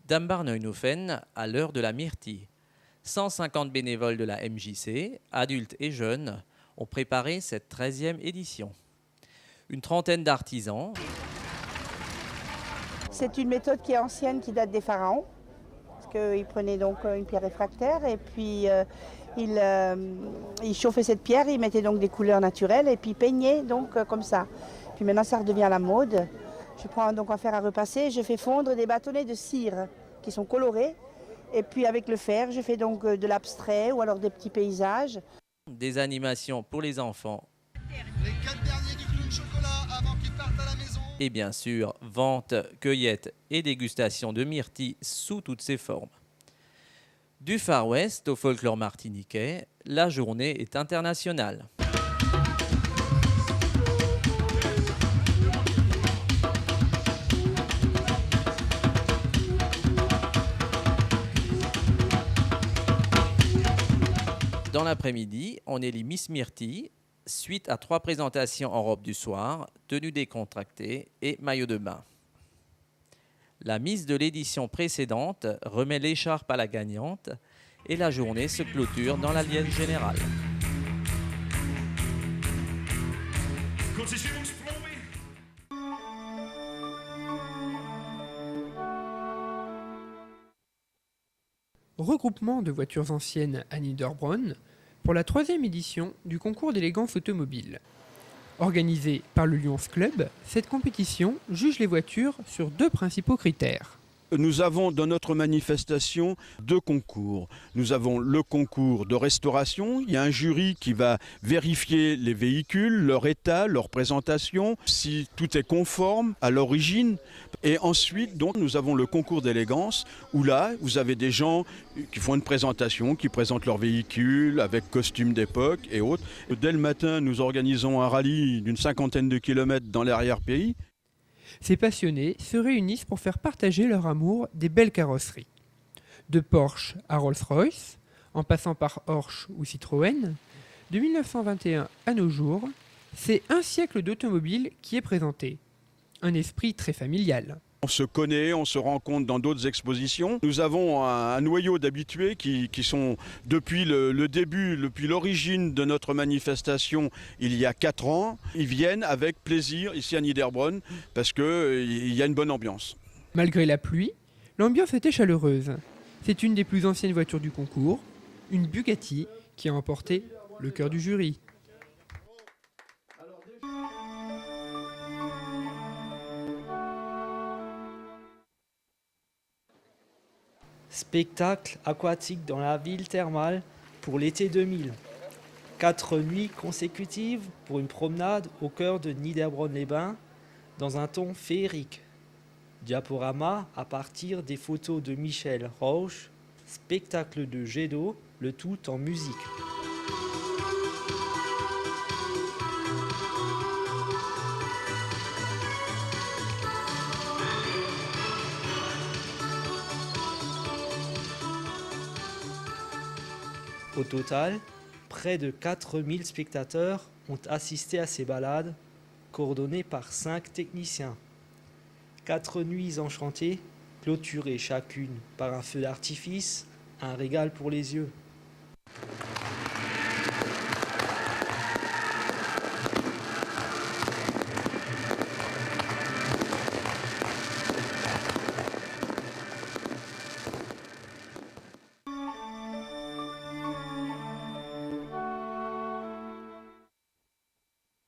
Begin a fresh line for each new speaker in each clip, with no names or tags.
Dambar-Neunhofen à l'heure de la myrtille. 150 bénévoles de la MJC, adultes et jeunes, ont préparé cette 13e édition. Une trentaine d'artisans.
C'est une méthode qui est ancienne, qui date des pharaons, parce qu'ils prenaient donc une pierre réfractaire et puis ils chauffaient cette pierre, ils mettaient donc des couleurs naturelles et puis ils peignaient donc comme ça. Puis maintenant ça redevient à la mode. Je prends donc un fer à repasser, je fais fondre des bâtonnets de cire qui sont colorés et puis avec le fer je fais donc de l'abstrait ou alors des petits paysages.
Des animations pour les enfants.
Les 4 derniers du clown chocolat avant qu'ils partent à la maison.
Et bien sûr, vente, cueillette et dégustation de myrtilles sous toutes ses formes. Du Far West au folklore martiniquais, la journée est internationale. Dans l'après-midi, on élit Miss Myrtille, suite à 3 présentations en robe du soir, tenue décontractée et maillot de bain. La Miss de l'édition précédente remet l'écharpe à la gagnante et la journée se clôture dans la liesse générale.
Regroupement de voitures anciennes à Niederbronn pour la 3e édition du concours d'élégance automobile. Organisée par le Lions Club, cette compétition juge les voitures sur 2 principaux critères.
Nous avons dans notre manifestation 2 concours. Nous avons le concours de restauration. Il y a un jury qui va vérifier les véhicules, leur état, leur présentation, si tout est conforme à l'origine. Et ensuite, donc, nous avons le concours d'élégance où là, vous avez des gens qui font une présentation, qui présentent leur véhicule avec costume d'époque et autres. Dès le matin, nous organisons un rallye d'une 50aine de kilomètres dans l'arrière-pays.
Ces passionnés se réunissent pour faire partager leur amour des belles carrosseries. De Porsche à Rolls-Royce, en passant par Porsche ou Citroën, de 1921 à nos jours, c'est un siècle d'automobile qui est présenté. Un esprit très familial.
On se connaît, on se rencontre dans d'autres expositions. Nous avons un noyau d'habitués qui sont depuis le début, depuis l'origine de notre manifestation il y a 4 ans. Ils viennent avec plaisir ici à Niederbronn parce qu'il y a une bonne ambiance.
Malgré la pluie, l'ambiance était chaleureuse. C'est une des plus anciennes voitures du concours, une Bugatti qui a emporté le cœur du jury.
Spectacle aquatique dans la ville thermale pour l'été 2000. 4 nuits consécutives pour une promenade au cœur de Niederbronn-les-Bains dans un ton féerique. Diaporama à partir des photos de Michel Rauch, spectacle de jet d'eau, le tout en musique. Au total, près de 4000 spectateurs ont assisté à ces balades, coordonnées par 5 techniciens. 4 nuits enchantées, clôturées chacune par un feu d'artifice, un régal pour les yeux.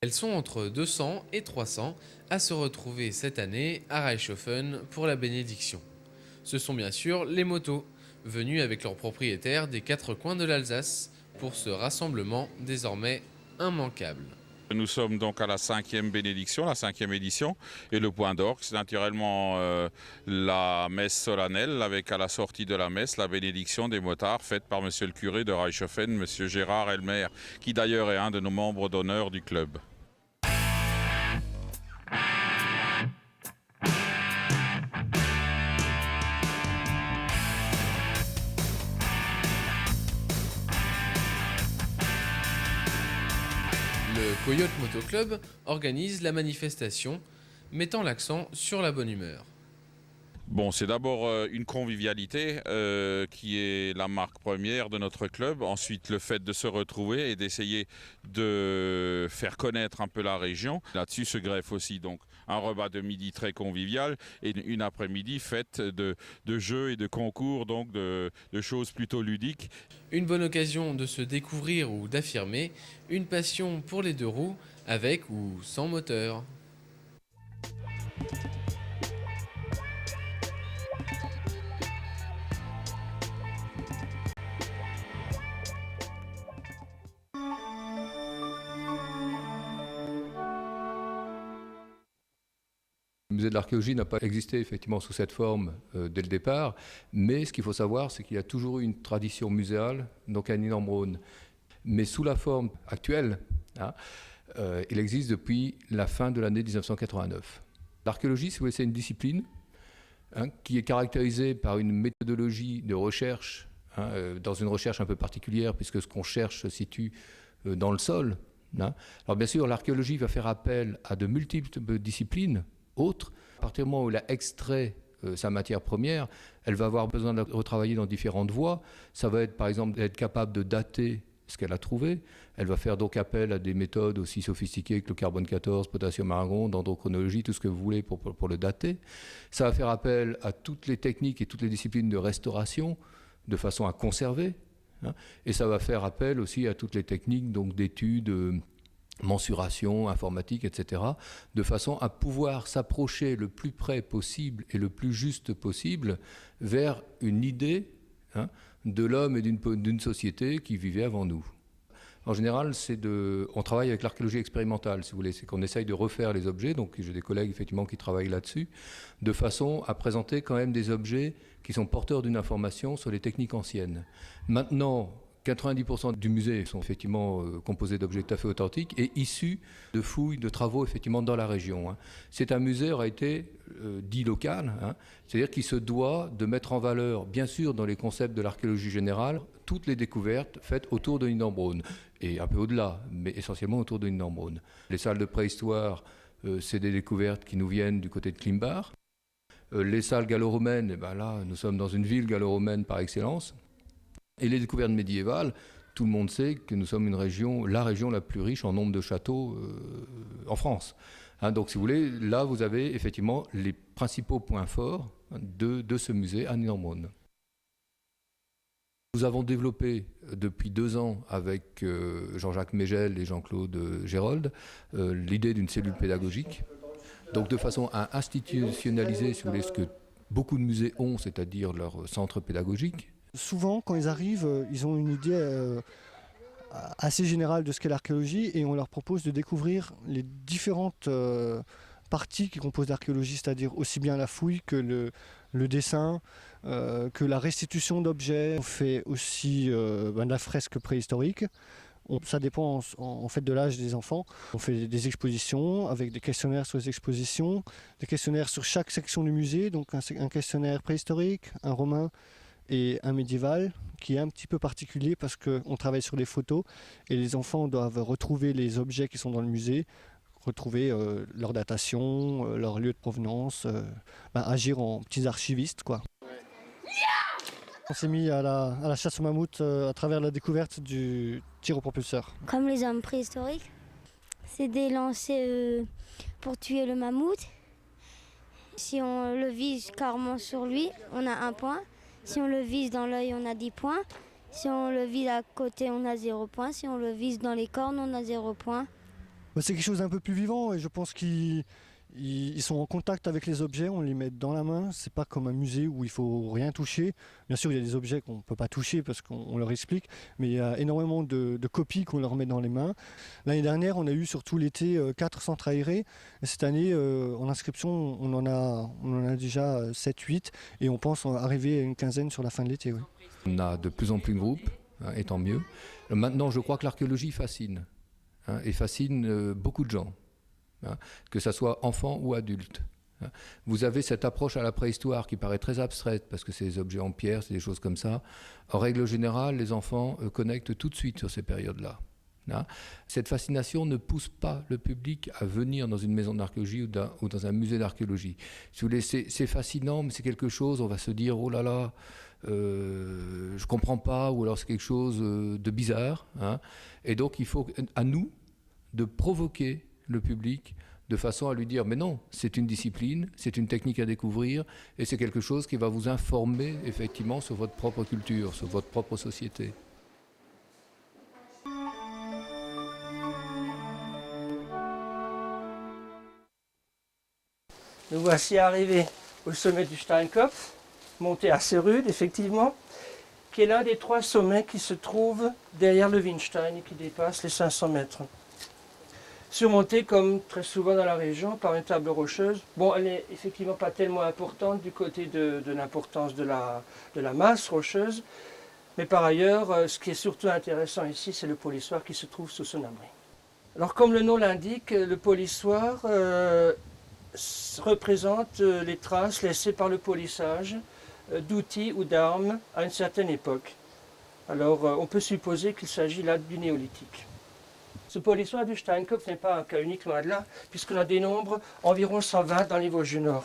Elles sont entre 200 et 300 à se retrouver cette année à Reichshofen pour la bénédiction. Ce sont bien sûr les motos, venues avec leurs propriétaires des 4 coins de l'Alsace pour ce rassemblement désormais immanquable.
Nous sommes donc à la 5e bénédiction, la 5e édition, et le point d'orgue, c'est naturellement la messe solennelle avec à la sortie de la messe la bénédiction des motards faite par monsieur le curé de Reichshofen, monsieur Gérard Elmer, qui d'ailleurs est un de nos membres d'honneur du club.
Le Coyote Moto Club organise la manifestation, mettant l'accent sur la bonne humeur.
Bon, c'est d'abord une convivialité qui est la marque première de notre club. Ensuite, le fait de se retrouver et d'essayer de faire connaître un peu la région. Là-dessus se greffe aussi donc un repas de midi très convivial et une après-midi faite de jeux et de concours, donc de choses plutôt ludiques.
Une bonne occasion de se découvrir ou d'affirmer une passion pour les deux roues, avec ou sans moteur.
Le musée de l'archéologie n'a pas existé effectivement sous cette forme dès le départ, mais ce qu'il faut savoir, c'est qu'il y a toujours eu une tradition muséale, donc à Ninambron. Mais sous la forme actuelle, il existe depuis la fin de l'année 1989. L'archéologie, si vous voulez, c'est une discipline qui est caractérisée par une méthodologie de recherche, dans une recherche un peu particulière, puisque ce qu'on cherche se situe dans le sol. Alors bien sûr, l'archéologie va faire appel à de multiples disciplines autres. À partir du moment où elle a extrait sa matière première, elle va avoir besoin de retravailler dans différentes voies. Ça va être par exemple d'être capable de dater ce qu'elle a trouvé. Elle va faire donc appel à des méthodes aussi sophistiquées que le carbone 14, potassium argon, dendrochronologie, tout ce que vous voulez pour le dater. Ça va faire appel à toutes les techniques et toutes les disciplines de restauration de façon à conserver. Et ça va faire appel aussi à toutes les techniques donc d'études, mensuration, informatique, etc., de façon à pouvoir s'approcher le plus près possible et le plus juste possible vers une idée de l'homme et d'une société qui vivait avant nous. En général, on travaille avec l'archéologie expérimentale, si vous voulez, c'est qu'on essaye de refaire les objets, donc j'ai des collègues effectivement qui travaillent là-dessus, de façon à présenter quand même des objets qui sont porteurs d'une information sur les techniques anciennes. Maintenant, 90% du musée sont effectivement composés d'objets tout à fait authentiques et issus de fouilles, de travaux effectivement dans la région. C'est un musée aurait été dit local, c'est-à-dire qu'il se doit de mettre en valeur, bien sûr dans les concepts de l'archéologie générale, toutes les découvertes faites autour de Ninambron et un peu au-delà, mais essentiellement autour de Ninambron. Les salles de préhistoire, c'est des découvertes qui nous viennent du côté de Klimbar. Les salles gallo-romaines, là, nous sommes dans une ville gallo-romaine par excellence. Et les découvertes médiévales, tout le monde sait que nous sommes la région la plus riche en nombre de châteaux en France. Donc si vous voulez, là vous avez effectivement les principaux points forts de ce musée à Ninambron. Nous avons développé depuis 2 ans avec Jean-Jacques Mégel et Jean-Claude Gérold l'idée d'une cellule pédagogique. Donc de façon à institutionnaliser, si vous voulez, ce que beaucoup de musées ont, c'est-à-dire leur centre pédagogique.
Souvent, quand ils arrivent, ils ont une idée assez générale de ce qu'est l'archéologie et on leur propose de découvrir les différentes parties qui composent l'archéologie, c'est-à-dire aussi bien la fouille que le dessin, que la restitution d'objets. On fait aussi de la fresque préhistorique. Ça dépend en fait de l'âge des enfants. On fait des expositions avec des questionnaires sur les expositions, des questionnaires sur chaque section du musée, donc un questionnaire préhistorique, un romain et un médiéval qui est un petit peu particulier parce qu'on travaille sur les photos et les enfants doivent retrouver les objets qui sont dans le musée, retrouver leur datation, leur lieu de provenance, agir en petits archivistes, quoi. On s'est mis à la chasse au mammouth à travers la découverte du tir au propulseur.
Comme les hommes préhistoriques, c'est des lancers pour tuer le mammouth. Si on le vise carrément sur lui, on a 1 point. Si on le vise dans l'œil, on a 10 points. Si on le vise à côté, on a 0 points. Si on le vise dans les cornes, on a 0 points.
C'est quelque chose d'un peu plus vivant et je pense qu'il Ils sont en contact avec les objets, on les met dans la main. C'est pas comme un musée où il faut rien toucher. Bien sûr, il y a des objets qu'on ne peut pas toucher parce qu'on leur explique, mais il y a énormément de copies qu'on leur met dans les mains. L'année dernière, on a eu surtout l'été 4 centres aérés. Et cette année, en inscription, on en a déjà 7-8 et on pense arriver à une quinzaine sur la fin de l'été. Oui.
On a de plus en plus de groupes, et tant mieux. Maintenant, je crois que l'archéologie fascine, et fascine beaucoup de gens. Que ce soit enfant ou adulte. Vous avez cette approche à la préhistoire qui paraît très abstraite parce que c'est des objets en pierre, c'est des choses comme ça. En règle générale, les enfants connectent tout de suite sur ces périodes-là. Cette fascination ne pousse pas le public à venir dans une maison d'archéologie ou dans un musée d'archéologie. Si vous voulez, c'est fascinant, mais c'est quelque chose, on va se dire, oh là là, je comprends pas, ou alors c'est quelque chose de bizarre. Et donc il faut à nous de provoquer le public de façon à lui dire mais non, c'est une discipline, c'est une technique à découvrir et c'est quelque chose qui va vous informer effectivement sur votre propre culture, sur votre propre société.
Nous voici arrivés au sommet du Steinkopf, monté assez rude effectivement, qui est l'un des 3 sommets qui se trouvent derrière le Windstein et qui dépasse les 500 mètres. Surmontée, comme très souvent dans la région, par une table rocheuse. Bon, elle n'est effectivement pas tellement importante du côté de l'importance de la masse rocheuse, mais par ailleurs, ce qui est surtout intéressant ici, c'est le polissoir qui se trouve sous son abri. Alors, comme le nom l'indique, le polissoir représente les traces laissées par le polissage d'outils ou d'armes à une certaine époque. Alors, on peut supposer qu'il s'agit là du néolithique. Ce polissoir du Steinkopf n'est pas un cas unique, loin de là, puisqu'on en dénombre environ 120 dans les Vosges du Nord.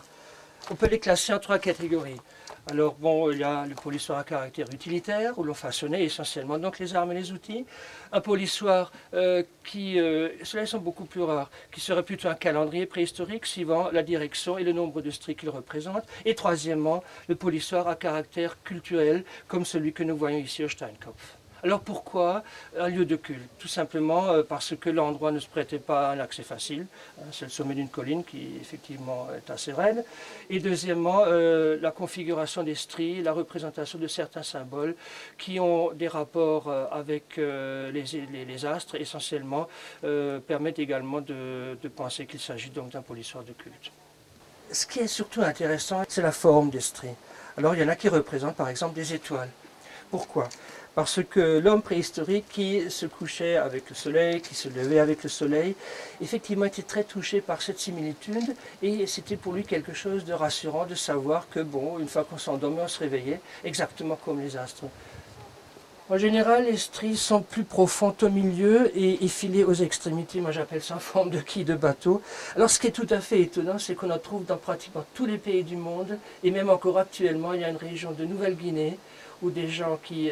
On peut les classer en 3 catégories. Alors bon, il y a le polissoir à caractère utilitaire, où l'on façonnait essentiellement donc les armes et les outils. Un polissoir ceux-là sont beaucoup plus rares, qui serait plutôt un calendrier préhistorique, suivant la direction et le nombre de stries qu'il représente. Et troisièmement, le polissoir à caractère culturel, comme celui que nous voyons ici au Steinkopf. Alors pourquoi un lieu de culte? Tout simplement parce que l'endroit ne se prêtait pas à un accès facile. C'est le sommet d'une colline qui effectivement est assez raide. Et deuxièmement, la configuration des stries, la représentation de certains symboles qui ont des rapports avec les astres essentiellement, permettent également de penser qu'il s'agit donc d'un polissoir de culte. Ce qui est surtout intéressant, c'est la forme des stries. Alors il y en a qui représentent par exemple des étoiles. Pourquoi ? Parce que l'homme préhistorique qui se couchait avec le soleil, qui se levait avec le soleil, effectivement était très touché par cette similitude et c'était pour lui quelque chose de rassurant de savoir que bon, une fois qu'on s'endormait, on se réveillait exactement comme les astres. En général, les stries sont plus profondes au milieu et effilées aux extrémités. Moi, j'appelle ça en forme de quille de bateau. Alors, ce qui est tout à fait étonnant, c'est qu'on en trouve dans pratiquement tous les pays du monde. Et même encore actuellement, il y a une région de Nouvelle-Guinée où des gens qui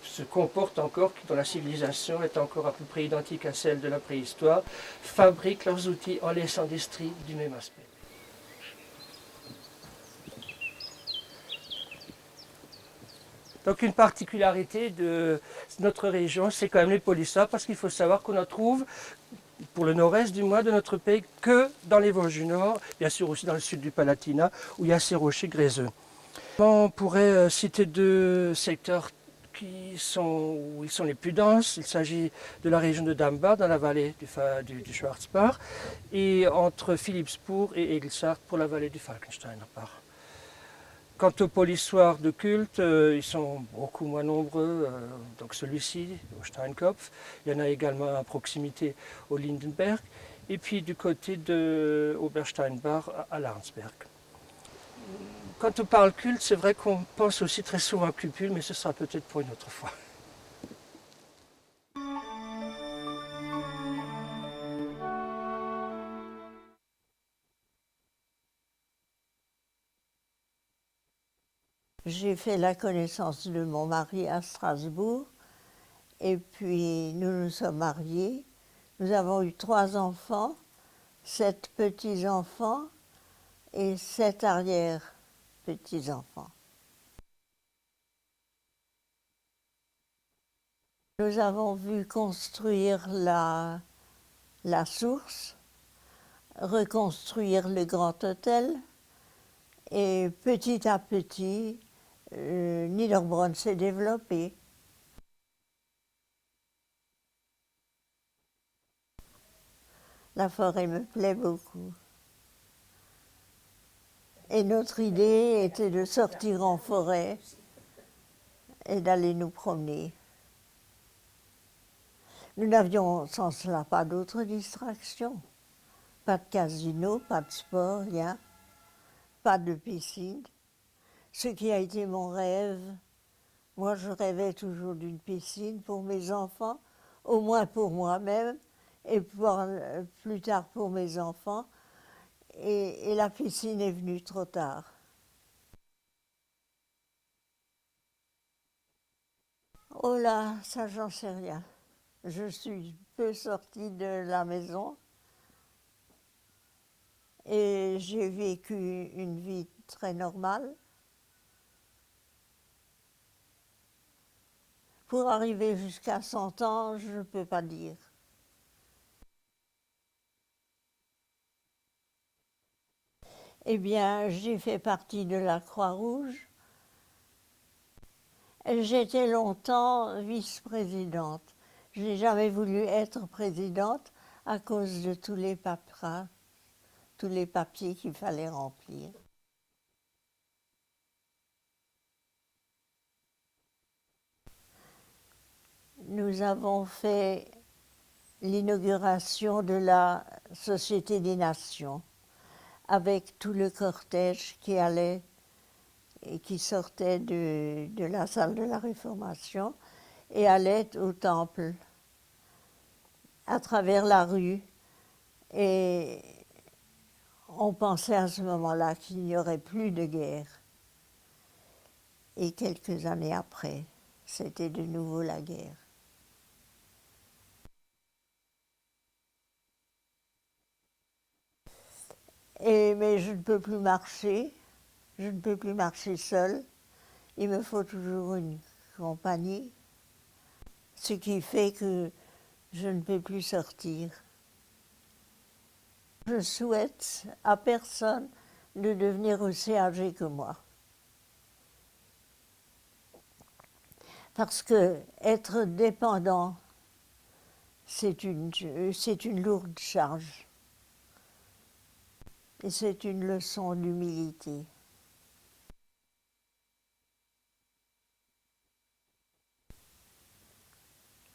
se comportent encore, dont la civilisation est encore à peu près identique à celle de la préhistoire, fabriquent leurs outils en laissant des stries du même aspect. Donc une particularité de notre région, c'est quand même les polissoirs, parce qu'il faut savoir qu'on en trouve, pour le nord-est du moins de notre pays, que dans les Vosges du Nord, bien sûr aussi dans le sud du Palatinat, où il y a ces rochers gréseux. On pourrait citer 2 secteurs où ils sont les plus denses. Il s'agit de la région de Dambach, dans la vallée du Schwarzbach, et entre Philippsburg et Egelsart pour la vallée du Falkensteiner Bach. Quant aux polissoirs de culte, ils sont beaucoup moins nombreux, donc celui-ci, au Steinkopf. Il y en a également à proximité au Lindenberg, et puis du côté de Obersteinbach à L'arnsberg. Quand on parle culte, c'est vrai qu'on pense aussi très souvent à cupule, mais ce sera peut-être pour une autre fois.
J'ai fait la connaissance de mon mari à Strasbourg et puis nous nous sommes mariés. Nous avons eu 3 enfants, 7 petits-enfants et 7 arrière-petits-enfants. Nous avons vu construire la source, reconstruire le grand hôtel. Et petit à petit, Niederbronn s'est développé. La forêt me plaît beaucoup. Et notre idée était de sortir en forêt et d'aller nous promener. Nous n'avions sans cela pas d'autres distractions. Pas de casino, pas de sport, rien. Pas de piscine. Ce qui a été mon rêve. Moi, je rêvais toujours d'une piscine pour mes enfants, au moins pour moi-même, et plus tard pour mes enfants. Et la piscine est venue trop tard. Oh là, ça j'en sais rien. Je suis peu sortie de la maison et j'ai vécu une vie très normale. Pour arriver jusqu'à 100 ans, je ne peux pas dire. Eh bien, j'ai fait partie de la Croix-Rouge. J'étais longtemps vice-présidente. Je n'ai jamais voulu être présidente à cause de tous les paperasses, tous les papiers qu'il fallait remplir. Nous avons fait l'inauguration de la Société des Nations avec tout le cortège qui allait et qui sortait de la salle de la Réformation et allait au temple à travers la rue. Et on pensait à ce moment-là qu'il n'y aurait plus de guerre. Et quelques années après, c'était de nouveau la guerre. Mais je ne peux plus marcher, je ne peux plus marcher seule. Il me faut toujours une compagnie, ce qui fait que je ne peux plus sortir. Je souhaite à personne de devenir aussi âgé que moi. Parce que être dépendant, c'est une lourde charge. Et c'est une leçon d'humilité.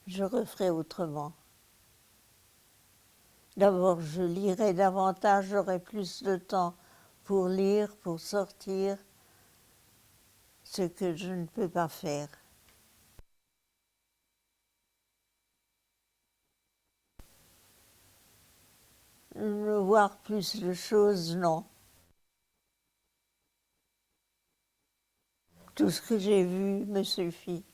Je referai autrement. D'abord, je lirai davantage, j'aurai plus de temps pour lire, pour sortir, ce que je ne peux pas faire. Voir plus de choses, non. Tout ce que j'ai vu me suffit.